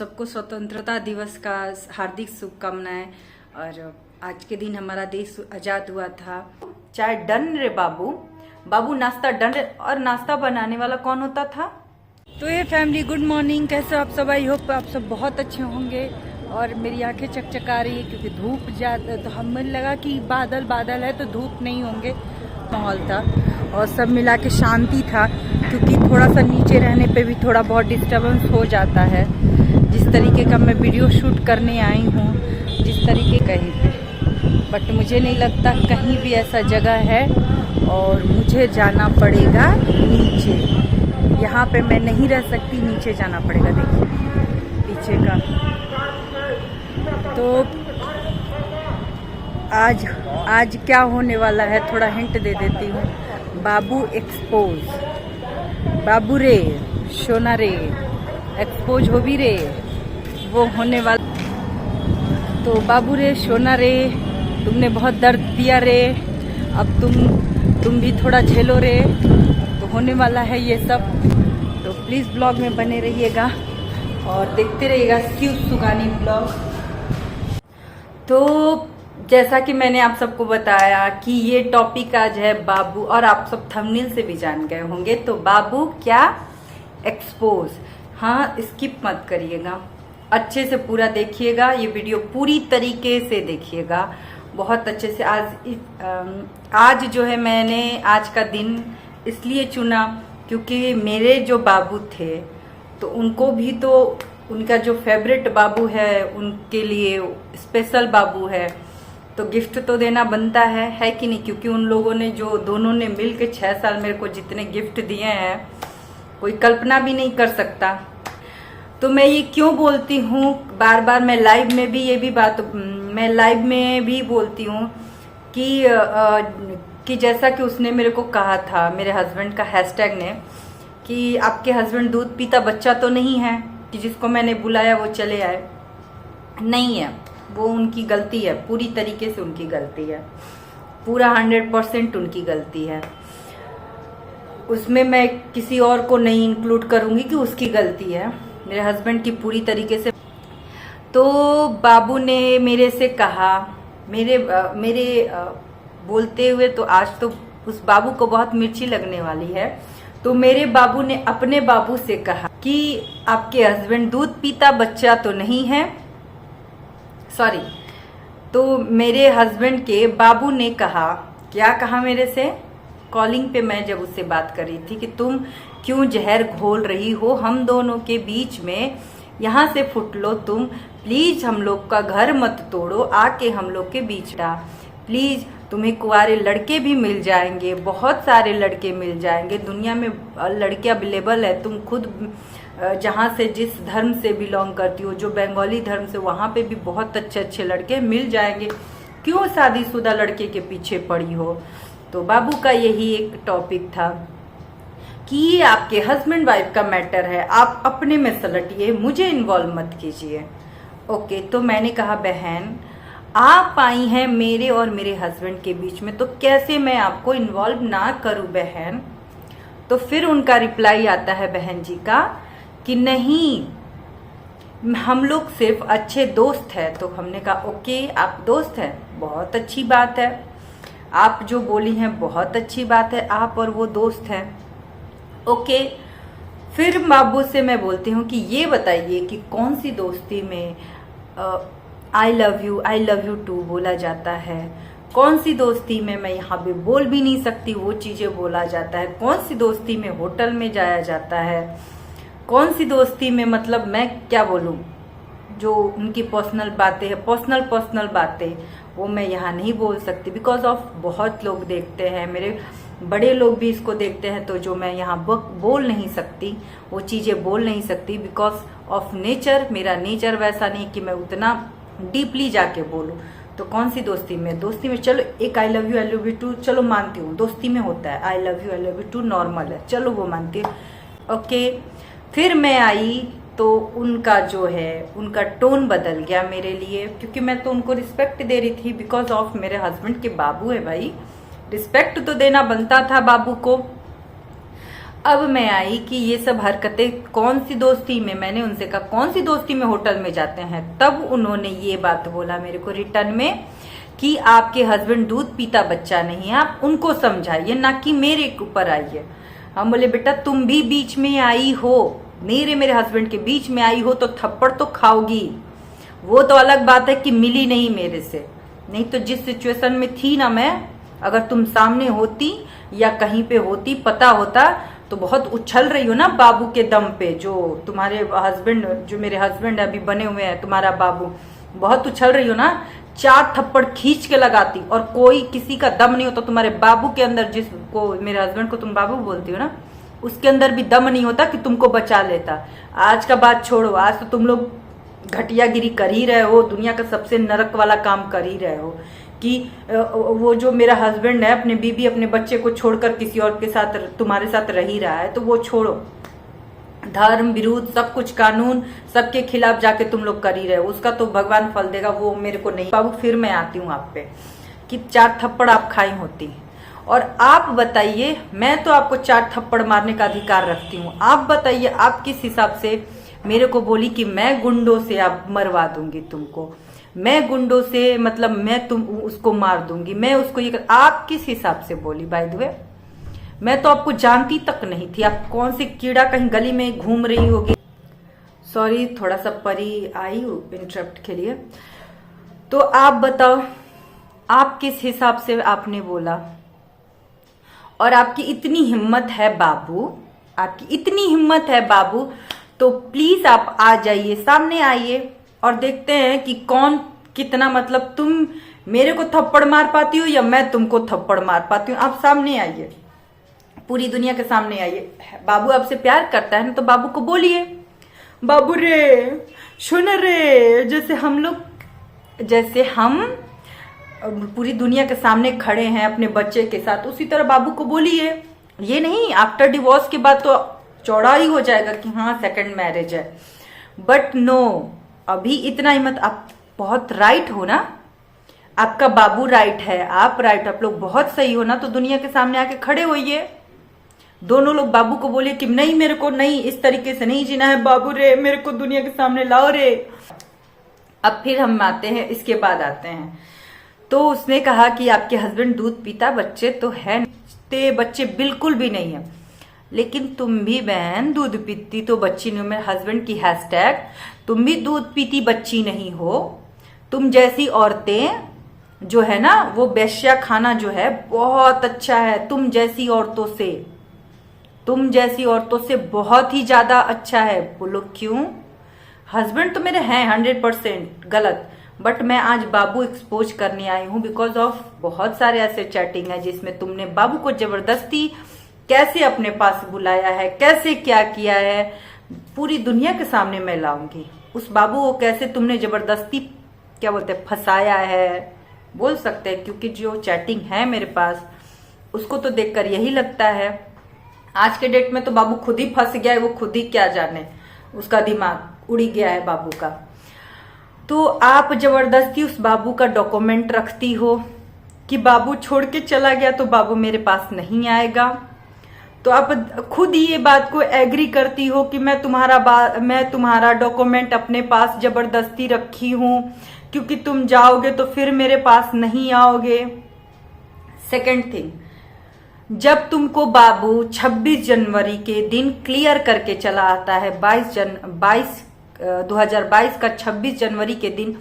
सबको स्वतंत्रता दिवस का हार्दिक शुभकामनाएं। और आज के दिन हमारा देश आजाद हुआ था। चाय डन रे बाबू, बाबू नाश्ता डन रे। और नाश्ता बनाने वाला कौन होता था? तो ये फैमिली, गुड मॉर्निंग, कैसे आप सब? आई होप आप सब बहुत अच्छे होंगे। और मेरी आंखें चकचका रही है क्योंकि धूप ज्यादा, तो हमें लगा कि बादल बादल है तो धूप नहीं होंगे। माहौल था और सब मिला के शांति था, क्योंकि थोड़ा सा नीचे रहने पे भी थोड़ा बहुत डिस्टर्बेंस हो जाता है। जिस तरीके का मैं वीडियो शूट करने आई हूँ, जिस तरीके कहीं पे, बट मुझे नहीं लगता कहीं भी ऐसा जगह है। और मुझे जाना पड़ेगा नीचे, यहाँ पे मैं नहीं रह सकती, नीचे जाना पड़ेगा। देखिए पीछे का। तो आज क्या होने वाला है थोड़ा हिंट दे देती हूँ। बाबू एक्सपोज, बाबू रे सोना रे एक्सपोज हो भी रे, वो होने वाला। तो बाबू रे सोना रे, तुमने बहुत दर्द दिया रे, अब तुम भी थोड़ा झेलो रे। तो होने वाला है ये सब। तो प्लीज़ ब्लॉग में बने रहिएगा और देखते रहिएगा क्यूट सुगानी ब्लॉग। तो जैसा कि मैंने आप सबको बताया कि ये टॉपिक आज है बाबू, और आप सब थंबनेल से भी जान गए होंगे। तो बाबू क्या एक्सपोज। हाँ, स्किप मत करिएगा, अच्छे से पूरा देखिएगा। ये वीडियो पूरी तरीके से देखिएगा, बहुत अच्छे से। आज जो है, मैंने आज का दिन इसलिए चुना क्योंकि मेरे जो बाबू थे तो उनको भी, तो उनका जो फेवरेट बाबू है उनके लिए स्पेशल बाबू है, तो गिफ्ट तो देना बनता है कि नहीं? क्योंकि उन लोगों ने जो दोनों ने मिल के 6 साल मेरे को जितने गिफ्ट दिए हैं, कोई कल्पना भी नहीं कर सकता। तो मैं ये क्यों बोलती हूँ बार बार, मैं लाइव में भी ये भी बात मैं लाइव में भी बोलती हूँ कि जैसा कि उसने मेरे को कहा था, मेरे हस्बैंड का हैशटैग ने, कि आपके हस्बैंड दूध पीता बच्चा तो नहीं है कि जिसको मैंने बुलाया वो चले आए। नहीं है, वो उनकी गलती है, पूरी तरीके से उनकी गलती है, पूरा 100% उनकी गलती है। उसमें मैं किसी और को नहीं इंक्लूड करूंगी कि उसकी गलती है, मेरे हस्बैंड की पूरी तरीके से। तो बाबू ने मेरे से कहा, मेरे बोलते हुए, तो आज तो उस बाबू को बहुत मिर्ची लगने वाली है। तो मेरे बाबू ने अपने बाबू से कहा कि आपके हस्बैंड दूध पीता बच्चा तो नहीं है, सॉरी। तो मेरे हस्बैंड के बाबू ने कहा, क्या कहा मेरे से कॉलिंग पे, मैं जब उससे बात कर रही थी, कि तुम क्यों जहर घोल रही हो हम दोनों के बीच में, यहाँ से फुट लो तुम, प्लीज हम लोग का घर मत तोड़ो, आके हम लोग के बीच डा प्लीज। तुम्हें कुंवारे लड़के भी मिल जाएंगे, बहुत सारे लड़के मिल जाएंगे, दुनिया में लड़के अवेलेबल है। तुम खुद जहाँ से, जिस धर्म से बिलोंग करती हो, जो बंगाली धर्म से, वहाँ पे भी बहुत अच्छे अच्छे लड़के मिल जाएंगे, क्यों शादीशुदा लड़के के पीछे पड़ी हो? तो बाबू का यही एक टॉपिक था कि ये आपके हस्बैंड वाइफ का मैटर है, आप अपने में सलटिए, मुझे इन्वॉल्व मत कीजिए। ओके, तो मैंने कहा, बहन आप आई हैं मेरे और मेरे हस्बैंड के बीच में, तो कैसे मैं आपको इन्वॉल्व ना करूं बहन? तो फिर उनका रिप्लाई आता है बहन जी का कि नहीं, हम लोग सिर्फ अच्छे दोस्त हैं। तो हमने कहा ओके, आप दोस्त हैं, बहुत अच्छी बात है, आप जो बोली हैं बहुत अच्छी बात है, आप और वो दोस्त हैं। ओके, फिर बाबू से मैं बोलती हूँ कि ये बताइए कि कौन सी दोस्ती में आई लव यू टू बोला जाता है, कौन सी दोस्ती में मैं यहाँ पे बोल भी नहीं सकती वो चीजें बोला जाता है, कौन सी दोस्ती में होटल में जाया जाता है, कौन सी दोस्ती में, मतलब मैं क्या बोलूँ, जो उनकी पर्सनल बातें हैं, पर्सनल बातें, वो मैं यहाँ नहीं बोल सकती बिकॉज ऑफ बहुत लोग देखते हैं, मेरे बड़े लोग भी इसको देखते हैं। तो जो मैं यहाँ बोल नहीं सकती, वो चीज़ें बोल नहीं सकती बिकॉज ऑफ नेचर, मेरा नेचर वैसा नहीं कि मैं उतना डीपली जाके बोलूँ। तो कौन सी दोस्ती में चलो एक आई लव यू टू, चलो मानती हूँ, दोस्ती में होता है, I love you too normal है, चलो वो मानती हूँ। ओके, फिर मैं आई तो उनका जो है, उनका टोन बदल गया मेरे लिए, क्योंकि मैं तो उनको रिस्पेक्ट दे रही थी बिकॉज ऑफ मेरे हस्बैंड के बाबू है भाई, रिस्पेक्ट तो देना बनता था बाबू को। अब मैं आई कि ये सब हरकतें कौन सी दोस्ती में, मैंने उनसे कहा कौन सी दोस्ती में होटल में जाते हैं, तब उन्होंने ये बात बोला मेरे को रिटर्न में कि आपके हस्बैंड दूध पीता बच्चा नहीं है, आप उनको समझाइए, ना कि मेरे ऊपर आइए। हम बोले बेटा तुम भी बीच में आई हो, मेरे हस्बैंड के बीच में आई हो तो थप्पड़ तो खाओगी। वो तो अलग बात है कि मिली नहीं मेरे से, नहीं तो जिस सिचुएशन में थी ना मैं, अगर तुम सामने होती या कहीं पे होती, पता होता तो बहुत उछल रही हो ना बाबू के दम पे। जो तुम्हारे हस्बैंड, जो मेरे हस्बैंड अभी बने हुए हैं तुम्हारा बाबू, बहुत उछल रही हो ना, 4 थप्पड़ खींच के लगाती और कोई किसी का दम नहीं होता तुम्हारे बाबू के अंदर, जिसको मेरे हस्बैंड को तुम बाबू बोलती हो ना, उसके अंदर भी दम नहीं होता कि तुमको बचा लेता। आज का बात छोड़ो, आज तो तुम लोग घटियागिरी कर ही रहे हो, दुनिया का सबसे नरक वाला काम कर ही रहे हो कि वो जो मेरा हस्बैंड है अपने बीबी अपने बच्चे को छोड़कर किसी और के साथ तुम्हारे साथ रह ही रहा है, तो वो छोड़ो, धर्म विरुद्ध सब कुछ कानून सबके खिलाफ जाके तुम लोग कर ही रहे हो, उसका तो भगवान फल देगा, वो मेरे को नहीं। बाबू फिर मैं आती हूँ आप पे कि 4 थप्पड़ आप खाई होती, और आप बताइए, मैं तो आपको 4 थप्पड़ मारने का अधिकार रखती हूँ, आप बताइए आप किस हिसाब से मेरे को बोली कि मैं गुंडों से आप मरवा दूंगी तुमको, मैं गुंडों से मतलब मैं तुम उसको मार दूंगी, मैं उसको ये आप किस हिसाब से बोली? बाय द वे मैं तो आपको जानती तक नहीं थी, आप कौन सी कीड़ा कहीं गली में घूम रही होगी। सॉरी थोड़ा सा परी आई इंटरप्ट के लिए। तो आप बताओ आप किस हिसाब से आपने बोला, और आपकी इतनी हिम्मत है बाबू, आपकी इतनी हिम्मत है बाबू, तो प्लीज आप आ जाइए, सामने आइए और देखते हैं कि कौन कितना, मतलब तुम मेरे को थप्पड़ मार पाती हो या मैं तुमको थप्पड़ मार पाती हूँ। आप सामने आइए, पूरी दुनिया के सामने आइए। बाबू आपसे प्यार करता है ना, तो बाबू को बोलिए, बाबू रे सुन रे, जैसे हम पूरी दुनिया के सामने खड़े हैं अपने बच्चे के साथ, उसी तरह बाबू को बोलिए। ये नहीं आफ्टर डिवोर्स के बाद तो चौड़ा ही हो जाएगा कि हाँ सेकंड मैरिज है, बट नो, अभी इतना हिम्मत, आप बहुत राइट हो ना, आपका बाबू राइट है, आप राइट, आप लोग बहुत सही हो ना, तो दुनिया के सामने आके खड़े होइए। दोनों लोग बाबू को बोलिए कि नहीं मेरे को नहीं, इस तरीके से नहीं जीना है बाबू रे, मेरे को दुनिया के सामने लाओ रे। अब फिर हम आते हैं, इसके बाद आते हैं, तो उसने कहा कि आपके हस्बैंड दूध पीता बच्चे तो है, बच्चे बिल्कुल भी नहीं है, लेकिन तुम भी बहन दूध पीती तो बच्ची नहीं हो। मेरे हस्बैंड की हैशटैग, तुम भी दूध पीती बच्ची नहीं हो, तुम जैसी औरतें जो है ना, वो बेश्या खाना जो है बहुत अच्छा है, तुम जैसी औरतों से बहुत ही ज्यादा अच्छा है। बोलो क्यों? हस्बैंड तो मेरे हैं 100% गलत, बट मैं आज बाबू एक्सपोज करने आई हूं बिकॉज ऑफ बहुत सारे ऐसे चैटिंग है जिसमें तुमने बाबू को जबरदस्ती कैसे अपने पास बुलाया है, कैसे क्या किया है, पूरी दुनिया के सामने मैं लाऊंगी। उस बाबू को कैसे तुमने जबरदस्ती क्या बोलते हैं फंसाया है, बोल सकते हैं, क्योंकि जो चैटिंग है मेरे पास उसको तो देखकर यही लगता है। आज के डेट में तो बाबू खुद ही फंस गया है, वो खुद ही क्या जाने, उसका दिमाग उड़ी गया है बाबू का। तो आप जबरदस्ती उस बाबू का डॉक्यूमेंट रखती हो कि बाबू छोड़ के चला गया तो बाबू मेरे पास नहीं आएगा, तो आप खुद ही ये बात को एग्री करती हो कि मैं तुम्हारा डॉक्यूमेंट अपने पास जबरदस्ती रखी हूं क्योंकि तुम जाओगे तो फिर मेरे पास नहीं आओगे। सेकंड थिंग, जब तुमको बाबू 26 जनवरी के दिन क्लियर करके चला आता है, 2022 का 26 जनवरी के दिन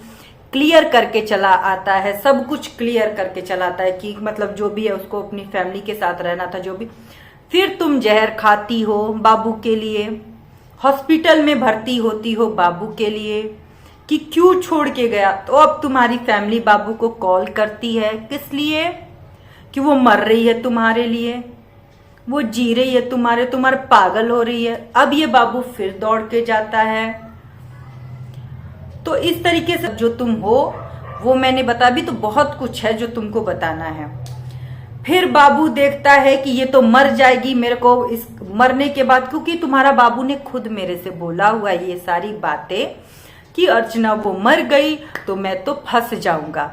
क्लियर करके चला आता है, सब कुछ क्लियर करके चला आता है कि मतलब जो भी है उसको अपनी फैमिली के साथ रहना था, जो भी, फिर तुम जहर खाती हो बाबू के लिए, हॉस्पिटल में भर्ती होती हो बाबू के लिए कि क्यों छोड़ के गया। तो अब तुम्हारी फैमिली बाबू को कॉल करती है, किस लिए? कि वो मर रही है तुम्हारे लिए, वो जी रही है तुम्हारे पागल हो रही है। अब ये बाबू फिर दौड़ के जाता है। तो इस तरीके से जो तुम हो वो मैंने बता भी, तो बहुत कुछ है जो तुमको बताना है। फिर बाबू देखता है कि ये तो मर जाएगी, मेरे को इस मरने के बाद, क्योंकि तुम्हारा बाबू ने खुद मेरे से बोला हुआ है ये सारी बातें कि अर्चना वो मर गई तो मैं तो फंस जाऊंगा।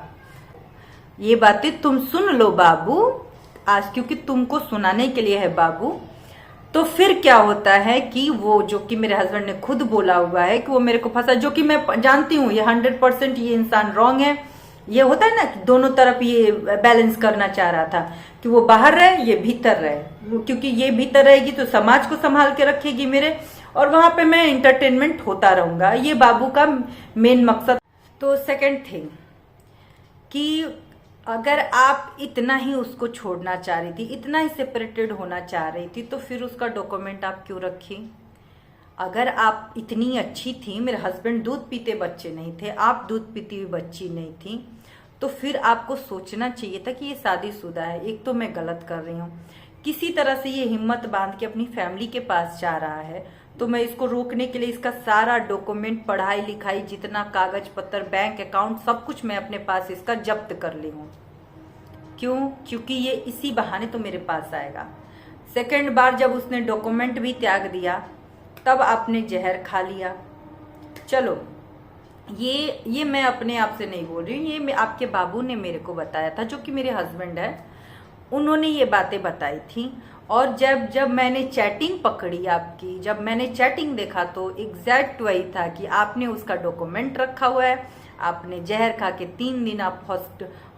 ये बातें तुम सुन लो बाबू आज, क्योंकि तुमको सुनाने के लिए है बाबू। तो फिर क्या होता है कि वो जो कि मेरे हस्बैंड ने खुद बोला हुआ है कि वो मेरे को फंसा, जो कि मैं जानती हूँ ये 100% ये इंसान रॉन्ग है। ये होता है ना कि दोनों तरफ ये बैलेंस करना चाह रहा था कि वो बाहर रहे, ये भीतर रहे, क्योंकि ये भीतर रहेगी तो समाज को संभाल के रखेगी मेरे, और वहां पे मैं इंटरटेनमेंट होता रहूंगा। ये बाबू का मेन मकसद। तो सेकंड थिंग कि अगर आप इतना ही उसको छोड़ना चाह रही थी, इतना ही सेपरेटेड होना चाह रही थी, तो फिर उसका डॉक्यूमेंट आप क्यों रखी? अगर आप इतनी अच्छी थी, मेरे हस्बैंड दूध पीते बच्चे नहीं थे, आप दूध पीती हुई बच्ची नहीं थी, तो फिर आपको सोचना चाहिए था कि ये शादीशुदा है। एक तो मैं गलत कर रही हूँ, किसी तरह से ये हिम्मत बांध के अपनी फैमिली के पास जा रहा है, तो मैं इसको रोकने के लिए इसका सारा डॉक्यूमेंट, पढ़ाई लिखाई, जितना कागज पत्र, बैंक अकाउंट, सब कुछ मैं अपने पास इसका जब्त कर ली हूँ। क्यों? क्योंकि ये इसी बहाने तो मेरे पास आएगा। सेकंड बार जब उसने डॉक्यूमेंट भी त्याग दिया, तब आपने जहर खा लिया। चलो, ये मैं अपने आप से नहीं बोल रही हूँ, ये आपके बाबू ने मेरे को बताया था, जो कि मेरे हस्बैंड है, उन्होंने ये बातें बताई थी। और जब मैंने चैटिंग पकड़ी आपकी, जब मैंने चैटिंग देखा, तो एग्जैक्ट वही था कि आपने उसका डॉक्यूमेंट रखा हुआ है, आपने जहर खा के 3 दिन आप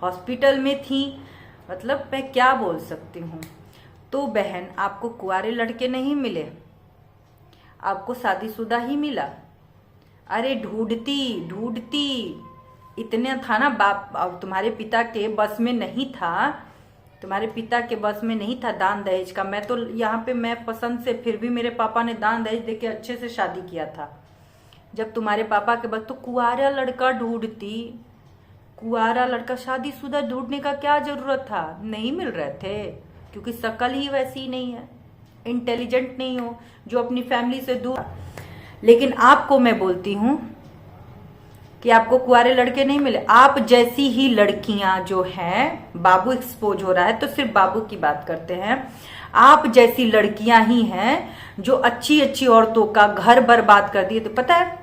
हॉस्पिटल में थी। मतलब मैं क्या बोल सकती हूँ। तो बहन, आपको कुंवारे लड़के नहीं मिले, आपको शादीशुदा ही मिला। अरे ढूंढती इतने था ना, बाप तुम्हारे पिता के बस में नहीं था, तुम्हारे पिता के बस में नहीं था दान दहेज का। मैं तो यहाँ पे मैं पसंद से, फिर भी मेरे पापा ने दान दहेज देके अच्छे से शादी किया था। जब तुम्हारे पापा के बस, तो कुंवारा लड़का ढूंढती, कुंवारा लड़का शादीशुदा ढूंढने का क्या जरूरत था? नहीं मिल रहे थे, क्योंकि शक्ल ही वैसी नहीं है, इंटेलिजेंट नहीं हो, जो अपनी फैमिली से दूर। लेकिन आपको मैं बोलती हूँ कि आपको कुंवारे लड़के नहीं मिले। आप जैसी ही लड़कियां जो हैं, बाबू एक्सपोज हो रहा है तो सिर्फ बाबू की बात करते हैं, आप जैसी लड़कियां ही हैं जो अच्छी अच्छी औरतों का घर बर्बाद कर दिए। तो पता है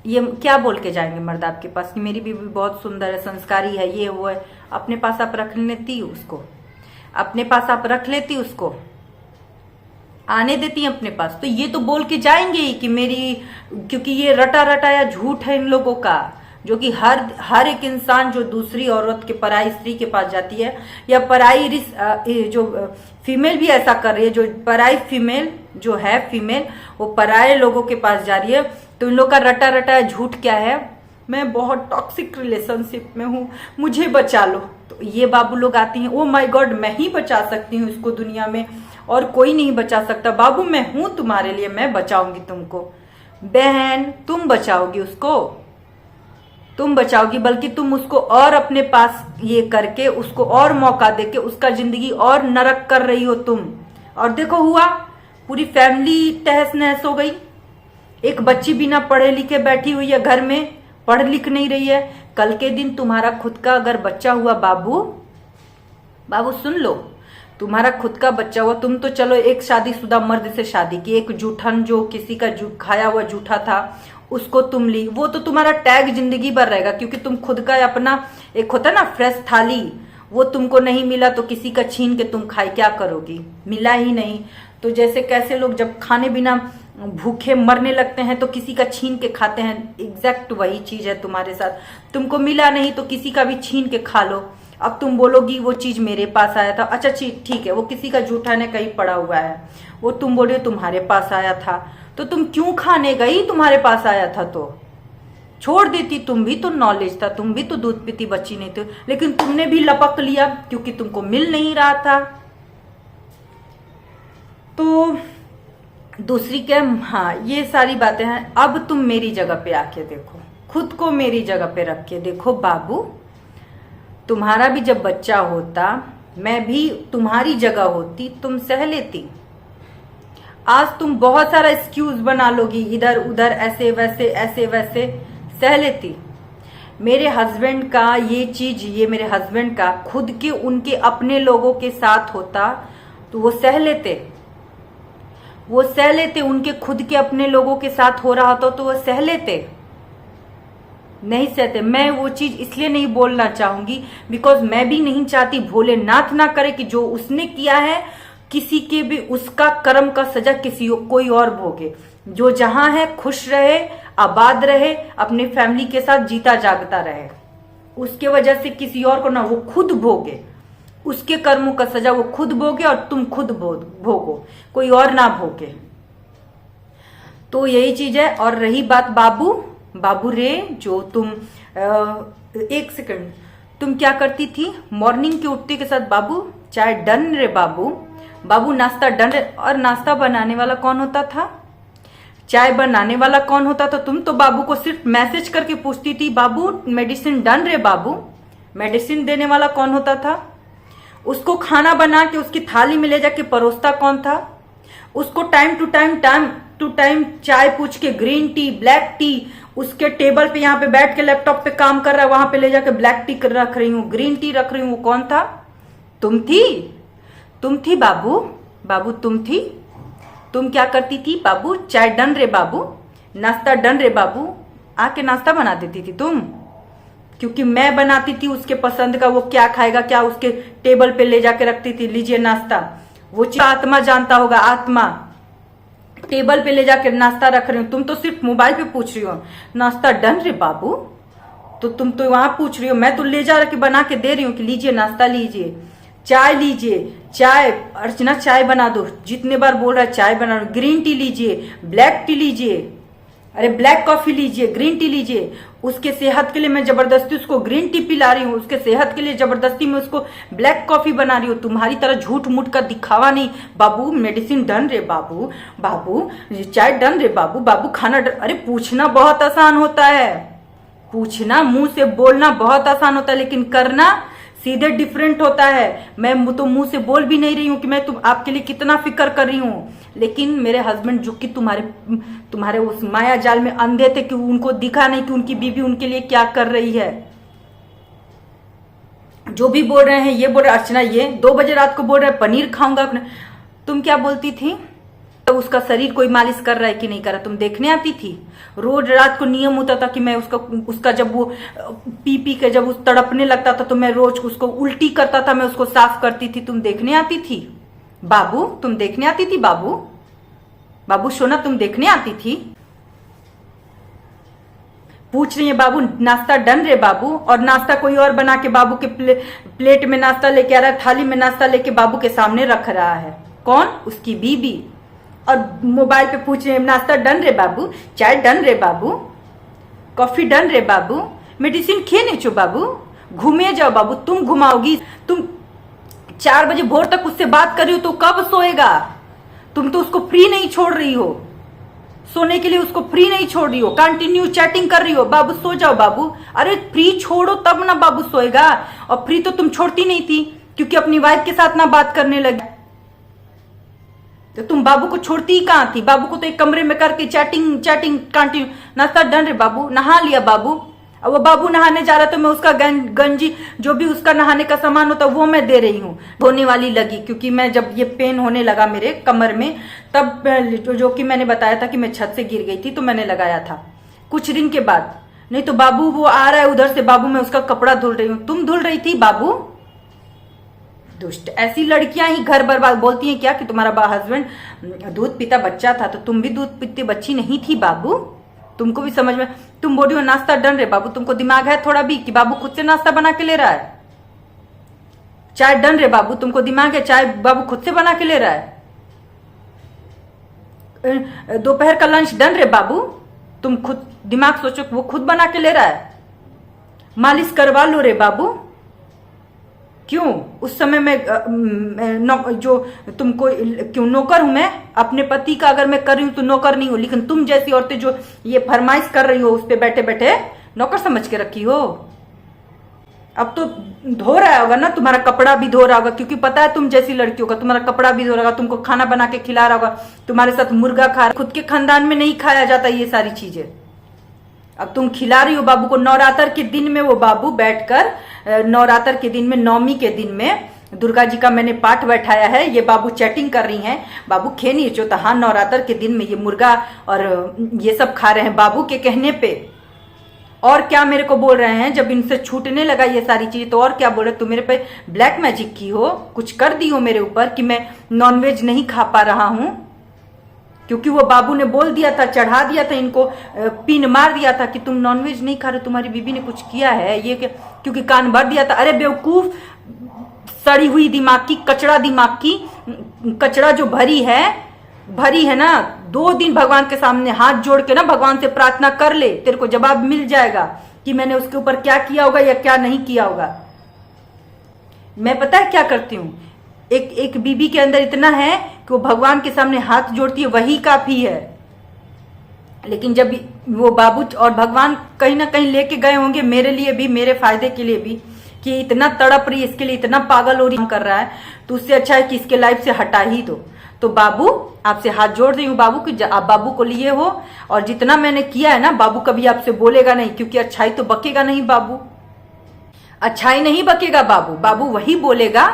ये क्या बोल के जाएंगे मर्द आपके पास कि मेरी बीवी बहुत सुंदर है, संस्कारी है, ये वो है। अपने पास आप रख लेती उसको, अपने पास आप रख लेती उसको, आने देती हैं अपने पास, तो ये तो बोल के जाएंगे ही कि मेरी, क्योंकि ये रटा रटाया झूठ है इन लोगों का, जो कि हर एक इंसान जो दूसरी औरत के, पराई स्त्री के पास जाती है, या पराई जो फीमेल भी ऐसा कर रही है, जो पराई फीमेल जो है, फीमेल वो पराये लोगों के पास जा रही है, तो इन लोग का रटा रटाया झूठ क्या है? मैं बहुत टॉक्सिक रिलेशनशिप में हूँ, मुझे बचा लो। तो ये बाबू लोग आती हैं, ओ माय गॉड, मैं ही बचा सकती हूँ इसको दुनिया में, और कोई नहीं बचा सकता। बाबू मैं हूं तुम्हारे लिए, मैं बचाऊंगी तुमको। बहन, तुम बचाओगी उसको, तुम बचाओगी, बल्कि तुम उसको और अपने पास ये करके, उसको और मौका देके उसका जिंदगी और नरक कर रही हो तुम। और देखो हुआ, पूरी फैमिली तहस नहस हो गई। एक बच्ची बिना पढ़े लिखे बैठी हुई है घर में, पढ़ लिख नहीं रही है। कल के दिन तुम्हारा खुद का अगर बच्चा हुआ, बाबू सुन लो, तुम्हारा खुद का बच्चा हुआ, तुम तो चलो एक शादीशुदा मर्द से शादी की, एक जूठन जो किसी का खाया हुआ जूठा था उसको तुम ली, वो तो तुम्हारा टैग जिंदगी भर रहेगा, क्योंकि तुम खुद का अपना एक होता ना फ्रेश थाली, वो तुमको नहीं मिला तो किसी का छीन के तुम खाई क्या करोगी? मिला ही नहीं। तो जैसे कैसे लोग जब खाने बिना भूखे मरने लगते हैं तो किसी का छीन के खाते हैं, एग्जैक्ट वही चीज है तुम्हारे साथ। तुमको मिला नहीं तो किसी का भी छीन के खा लो। अब तुम बोलोगी वो चीज मेरे पास आया था, अच्छा ठीक है, वो किसी का जूठा ने कहीं पड़ा हुआ है, वो तुम बोल रहे हो तुम्हारे पास आया था, तो तुम क्यों खाने गई? तुम्हारे पास आया था तो छोड़ देती, तुम भी तो नॉलेज था, तुम भी तो दूध पीती बच्ची नहीं थी, लेकिन तुमने भी लपक लिया क्योंकि तुमको मिल नहीं रहा था। तो दूसरी क्या, हाँ ये सारी बातें हैं। अब तुम मेरी जगह पे आके देखो, खुद को मेरी जगह पे रख के देखो। बाबू, तुम्हारा भी जब बच्चा होता, मैं भी तुम्हारी जगह होती, तुम सह लेती। आज तुम बहुत सारा एक्सक्यूज बना लोगी, इधर उधर, ऐसे वैसे सह लेती। मेरे हस्बैंड का ये चीज, ये मेरे हस्बैंड का खुद के उनके अपने लोगों के साथ होता तो वो सह लेते, वो सह लेते। उनके खुद के अपने लोगों के साथ हो रहा होता तो वो सह लेते, नहीं सहते। मैं वो चीज इसलिए नहीं बोलना चाहूंगी बिकॉज मैं भी नहीं चाहती, भोलेनाथ ना करे कि जो उसने किया है किसी के भी उसका कर्म का सजा किसी कोई और भोगे। जो जहां है खुश रहे, आबाद रहे, अपनी फैमिली के साथ जीता जागता रहे। उसके वजह से किसी और को ना वो खुद भोगे, उसके कर्मों का सजा वो खुद भोगे और तुम खुद भोगो, कोई और ना भोगे। तो यही चीज है। और रही बात बाबू रे, जो तुम एक सेकंड, तुम क्या करती थी मॉर्निंग के उठते के साथ? बाबू चाय डन रे बाबू नाश्ता डन रे। और नाश्ता बनाने वाला कौन होता था? चाय बनाने वाला कौन होता था? तुम तो बाबू को सिर्फ मैसेज करके पूछती थी, बाबू मेडिसिन डन रे बाबू। मेडिसिन देने वाला कौन होता था? उसको खाना बना के उसकी थाली में ले जाके परोसता कौन था? उसको टाइम टू टाइम चाय पूछ के, ग्रीन टी, ब्लैक टी, उसके टेबल पे यहाँ पे बैठ के लैपटॉप पे काम कर रहा है, वहां पे ले जाके ब्लैक टी रख रही हूँ, ग्रीन टी रख रही हूँ, वो कौन था? तुम थी बाबू तुम थी। तुम क्या करती थी? बाबू चाय डन रे बाबू, नाश्ता डन रे बाबू। आके नाश्ता बना देती थी तुम, क्योंकि मैं बनाती थी उसके पसंद का, वो क्या खाएगा क्या, उसके टेबल पे ले जाके रखती थी, लीजिए नाश्ता। वो आत्मा जानता होगा, आत्मा टेबल पे ले जाके नाश्ता रख रही हूँ। तुम तो सिर्फ मोबाइल पे पूछ रही हो नाश्ता डन रे बाबू, तो तुम तो वहां पूछ रही हो, मैं तो ले जा के बना के दे रही हूँ कि लीजिए नाश्ता लीजिए, चाय लीजिए, चाय अर्चना चाय बना दो, जितने बार बोल रहा है चाय बना दो, ग्रीन टी लीजिए, ब्लैक टी लीजिए, अरे ब्लैक कॉफी लीजिए, ग्रीन टी लीजिए। उसके सेहत के लिए मैं जबरदस्ती उसको ग्रीन टी पिला रही हूँ, उसके सेहत के लिए जबरदस्ती मैं उसको ब्लैक कॉफी बना रही हूँ। तुम्हारी तरह झूठ मूठ का दिखावा नहीं। बाबू मेडिसिन डन रे बाबू चाय डन रे बाबू खाना डन। अरे पूछना बहुत आसान होता है, पूछना मुंह से बोलना बहुत आसान होता है, लेकिन करना सीधे डिफरेंट होता है। मैं तो मुंह से बोल भी नहीं रही हूँ कि मैं आपके लिए कितना फिक्र कर रही हूँ, लेकिन मेरे हस्बैंड जो कि तुम्हारे उस माया जाल में अंधे थे कि उनको दिखा नहीं कि उनकी बीवी उनके लिए क्या कर रही है। जो भी बोल रहे हैं, ये बोल रहे अर्चना, ये 2 बजे रात को बोल रहे पनीर खाऊंगा अपने। तुम क्या बोलती थी? तो उसका शरीर कोई मालिश कर रहा है कि नहीं कर रहा, तुम देखने आती थी? रोज रात को नियम होता था कि मैं उसका जब वो पी के जब उस तड़पने लगता था तो मैं रोज उसको उल्टी करता था, मैं उसको साफ करती थी। तुम देखने आती थी? बाबू तुम देखने आती थी? बाबू सोना तुम देखने आती थी? पूछ रही है बाबू नाश्ता डन रे बाबू, और नाश्ता कोई और बना के बाबू के प्लेट में नाश्ता लेके आ रहा है, थाली में नाश्ता लेके बाबू के सामने रख रहा है। कौन? उसकी बीबी। और मोबाइल पे पूछ रहे हैं नाश्ता डन रे बाबू, चाय डन रे बाबू, कॉफी डन रे बाबू, मेडिसिन खे नहीं छो बाबू, घूमे जाओ बाबू। तुम घुमाओगी? तुम 4 बजे भोर तक उससे बात कर रही हो तो कब सोएगा? तुम तो उसको फ्री नहीं छोड़ रही हो, सोने के लिए उसको फ्री नहीं छोड़ रही हो, कंटिन्यू चैटिंग कर रही हो। बाबू सो जाओ बाबू। अरे फ्री छोड़ो तब ना बाबू सोएगा। और फ्री तो तुम छोड़ती नहीं थी, क्योंकि अपनी वाइफ के साथ ना बात करने लगी, तो तुम बाबू को छोड़ती ही कहां थी? बाबू को तो एक कमरे में करके चैटिंग कंटिन्यू। नाश्ता डन रे बाबू, नहा लिया बाबू। अब वो बाबू नहाने जा रहा तो मैं उसका गंजी जो भी उसका नहाने का सामान होता वो मैं दे रही हूँ। धोने वाली लगी, क्योंकि मैं जब ये पेन होने लगा मेरे कमर में, तब जो कि मैंने बताया था कि मैं छत से गिर गई थी, तो मैंने लगाया था कुछ दिन के बाद। नहीं तो बाबू वो आ रहा है उधर से, बाबू मैं उसका कपड़ा धुल रही हूँ। तुम धुल रही थी बाबू? दुष्ट। ऐसी लड़कियां ही घर बर्बाद। बोलती हैं क्या कि तुम्हारा हस्बैंड दूध पीता बच्चा था, तो तुम भी दूध पीती बच्ची नहीं थी बाबू? तुमको भी समझ में? तुम बोल रही हो नाश्ता डन रे बाबू, तुमको दिमाग है थोड़ा भी कि बाबू खुद से नाश्ता बना के ले रहा है? चाय डन रे बाबू, तुमको दिमाग है? चाय बाबू खुद से बना के ले रहा है। दोपहर का लंच डन रे बाबू, तुम खुद दिमाग सोचो, वो खुद बना के ले रहा है। मालिश करवा लो रे बाबू। क्यों? उस समय मैं जो तुमको क्यों नौकर हूं मैं? अपने पति का अगर मैं कर रही हूं तो नौकर नहीं हूं, लेकिन तुम जैसी औरतें जो ये फरमाइश कर रही हो उस पे बैठे बैठे नौकर समझ के रखी हो। अब तो धो रहा होगा ना, तुम्हारा कपड़ा भी धो रहा होगा, क्योंकि पता है तुम जैसी लड़कियों का तुम्हारा कपड़ा भी धो रहा होगा, तुमको खाना बना के खिला रहा होगा, तुम्हारे साथ मुर्गा खा रहा। खुद के खानदान में नहीं खाया जाता ये सारी चीजें। अब तुम खिला रही हो बाबू को। नवरात्र के दिन में वो बाबू बैठकर, नवरात्र के दिन में, नवमी के दिन में दुर्गा जी का मैंने पाठ बैठाया है, ये बाबू चैटिंग कर रही हैं। बाबू खे नहीं चोता, हाँ नवरात्र के दिन में ये मुर्गा और ये सब खा रहे हैं बाबू के कहने पे। और क्या मेरे को बोल रहे हैं, जब इनसे छूटने लगा ये सारी चीज तो और क्या बोल रहे, तुम मेरे पे ब्लैक मैजिक की हो, कुछ कर दी हो मेरे ऊपर कि मैं नॉनवेज नहीं खा पा रहा हूं, क्योंकि वो बाबू ने बोल दिया था, चढ़ा दिया था इनको, पिन मार दिया था कि तुम नॉनवेज नहीं खा रहे, तुम्हारी बीबी ने कुछ किया है ये, क्योंकि कान भर दिया था। अरे बेवकूफ, सड़ी हुई दिमाग की, कचड़ा दिमाग की, कचड़ा जो भरी है ना, 2 दिन भगवान के सामने हाथ जोड़ के ना भगवान से प्रार्थना कर ले, तेरे को जवाब मिल जाएगा कि मैंने उसके ऊपर क्या किया होगा या क्या नहीं किया होगा। मैं पता है क्या करती हूँ, एक बीबी के अंदर इतना है कि वो भगवान के सामने हाथ जोड़ती है, वही काफी है। लेकिन जब वो बाबू और भगवान कहीं ना कहीं लेके गए होंगे मेरे लिए भी, मेरे फायदे के लिए भी, कि इतना तड़प रही है इसके लिए, इतना पागल हो रही कर रहा है, तो उससे अच्छा है कि इसके लाइफ से हटा ही दो। तो बाबू आपसे हाथ जोड़ रही हूँ बाबू कि आप बाबू को लिए हो, और जितना मैंने किया है ना, बाबू कभी आपसे बोलेगा नहीं, क्योंकि अच्छाई तो बकेगा नहीं बाबू, अच्छाई नहीं बकेगा बाबू। बाबू वही बोलेगा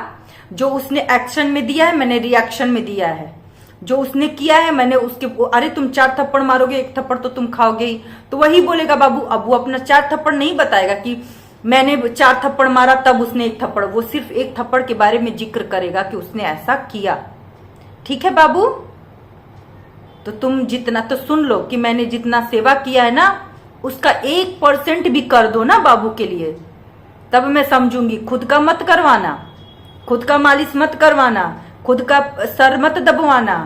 जो उसने एक्शन में दिया है, मैंने रिएक्शन में दिया है। जो उसने किया है मैंने उसके, अरे तुम 4 थप्पड़ मारोगे, 1 थप्पड़ तो तुम खाओगे ही, तो वही बोलेगा बाबू। अब वो अपना 4 थप्पड़ नहीं बताएगा कि मैंने 4 थप्पड़ मारा तब उसने 1 थप्पड़, वो सिर्फ 1 थप्पड़ के बारे में जिक्र करेगा कि उसने ऐसा किया। ठीक है बाबू, तो तुम जितना तो सुन लो कि मैंने जितना सेवा किया है ना, उसका 1% भी कर दो ना बाबू के लिए, तब मैं समझूंगी। खुद का मत करवाना, खुद का मालिश मत करवाना, खुद का सर मत दबवाना,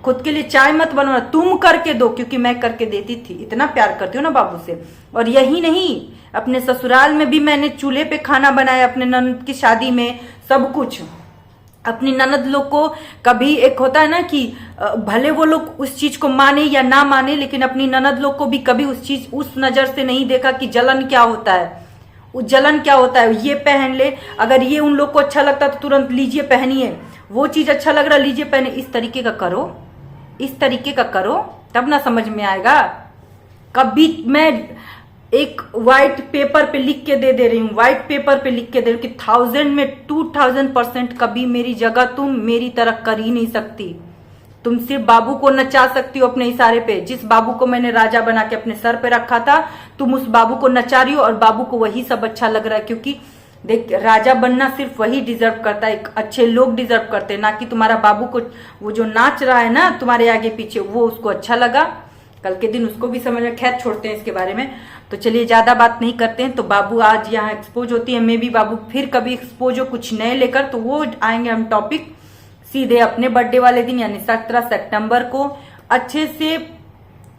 खुद के लिए चाय मत बनवाना, तुम करके दो, क्योंकि मैं करके देती थी, इतना प्यार करती हूँ ना बाबू से। और यही नहीं, अपने ससुराल में भी मैंने चूल्हे पे खाना बनाया, अपने ननद की शादी में, सब कुछ। अपनी ननद लोग को कभी, एक होता है ना कि भले वो लोग उस चीज को माने या ना माने, लेकिन अपनी ननद लोग को भी कभी उस नजर से नहीं देखा कि जलन क्या होता है, उस जलन क्या होता है। ये पहन ले, अगर ये उन लोग को अच्छा लगता तो तुरंत लीजिए पहनिए, वो चीज अच्छा लग रहा लीजिए पहने, इस तरीके का करो, इस तरीके का करो, तब ना समझ में आएगा। कभी मैं एक व्हाइट पेपर पे लिख के दे रही हूँ, व्हाइट पेपर पे लिख के दे रही हूँ कि 1000 में 2000% कभी मेरी जगह तुम मेरी तरह कर ही नहीं सकती। तुम सिर्फ बाबू को नचा सकती हो अपने इशारे पे। जिस बाबू को मैंने राजा बना के अपने सर पे रखा था, तुम उस बाबू को नचा रही हो, और बाबू को वही सब अच्छा लग रहा है। क्योंकि देख, राजा बनना सिर्फ वही डिजर्व करता है, अच्छे लोग डिजर्व करते हैं, ना कि तुम्हारा बाबू को वो जो नाच रहा है ना तुम्हारे आगे पीछे, वो उसको अच्छा लगा, कल के दिन उसको भी समझ में। खैर छोड़ते हैं इसके बारे में, तो चलिए ज्यादा बात नहीं करते हैं। तो बाबू आज यहाँ एक्सपोज होती है, मैं भी बाबू फिर कभी एक्सपोज हो कुछ नए लेकर, तो वो आएंगे हम टॉपिक सीधे अपने बर्थडे वाले दिन, यानी 17 सितंबर को। अच्छे से,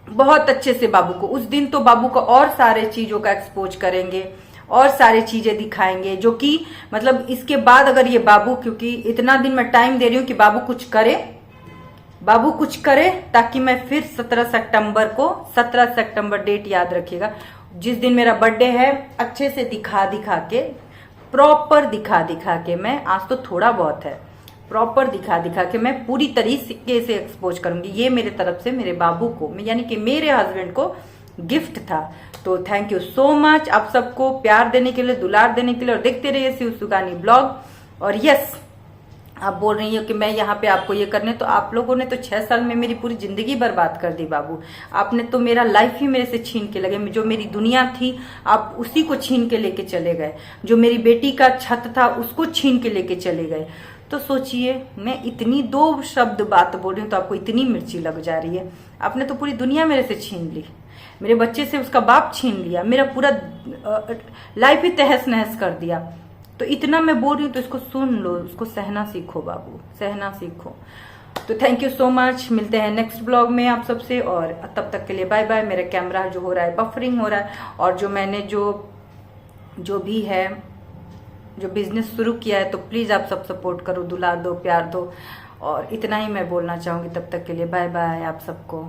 बहुत अच्छे से बाबू को उस दिन, तो बाबू को और सारे चीजों का एक्सपोज करेंगे और सारी चीजें दिखाएंगे, जो कि मतलब इसके बाद अगर ये बाबू, क्योंकि इतना दिन मैं टाइम दे रही हूँ कि बाबू कुछ करे, बाबू कुछ करे, ताकि मैं फिर 17 सितंबर को, 17 सितंबर डेट याद रखिएगा, जिस दिन मेरा बर्थडे है, अच्छे से दिखा के, प्रॉपर दिखा के, मैं आज तो थोड़ा बहुत है, प्रॉपर दिखा के मैं पूरी तरीके से एक्सपोज करूंगी। ये मेरे तरफ से मेरे बाबू को, यानी कि मेरे हस्बैंड को गिफ्ट था। तो थैंक यू सो मच आप सबको प्यार देने के लिए, दुलार देने के लिए, और देखते रहिए शिव सुगानी ब्लॉग। और यस, आप बोल रही हो कि मैं यहाँ पे आपको ये करने, तो आप लोगों ने तो 6 साल में मेरी पूरी जिंदगी बर्बाद कर दी बाबू। आपने तो मेरा लाइफ ही मेरे से छीन के लगे, जो मेरी दुनिया थी आप उसी को छीन के लेके चले गए, जो मेरी बेटी का छत था उसको छीन के लेके चले गए। तो सोचिए, मैं इतनी 2 शब्द बात बोल रही हूँ तो आपको इतनी मिर्ची लग जा रही है। आपने तो पूरी दुनिया मेरे से छीन ली, मेरे बच्चे से उसका बाप छीन लिया, मेरा पूरा लाइफ ही तहस नहस कर दिया। तो इतना मैं बोल रही हूँ तो इसको सुन लो, उसको सहना सीखो बाबू, सहना सीखो। तो थैंक यू सो मच, मिलते हैं नेक्स्ट ब्लॉग में आप सबसे, और तब तक के लिए बाय बाय। मेरा कैमरा जो हो रहा है बफरिंग हो रहा है, और जो मैंने जो भी है, जो बिजनेस शुरू किया है, तो प्लीज आप सब सपोर्ट करो, दुलार दो, प्यार दो, और इतना ही मैं बोलना चाहूंगी। तब तक के लिए बाय बाय आप सबको।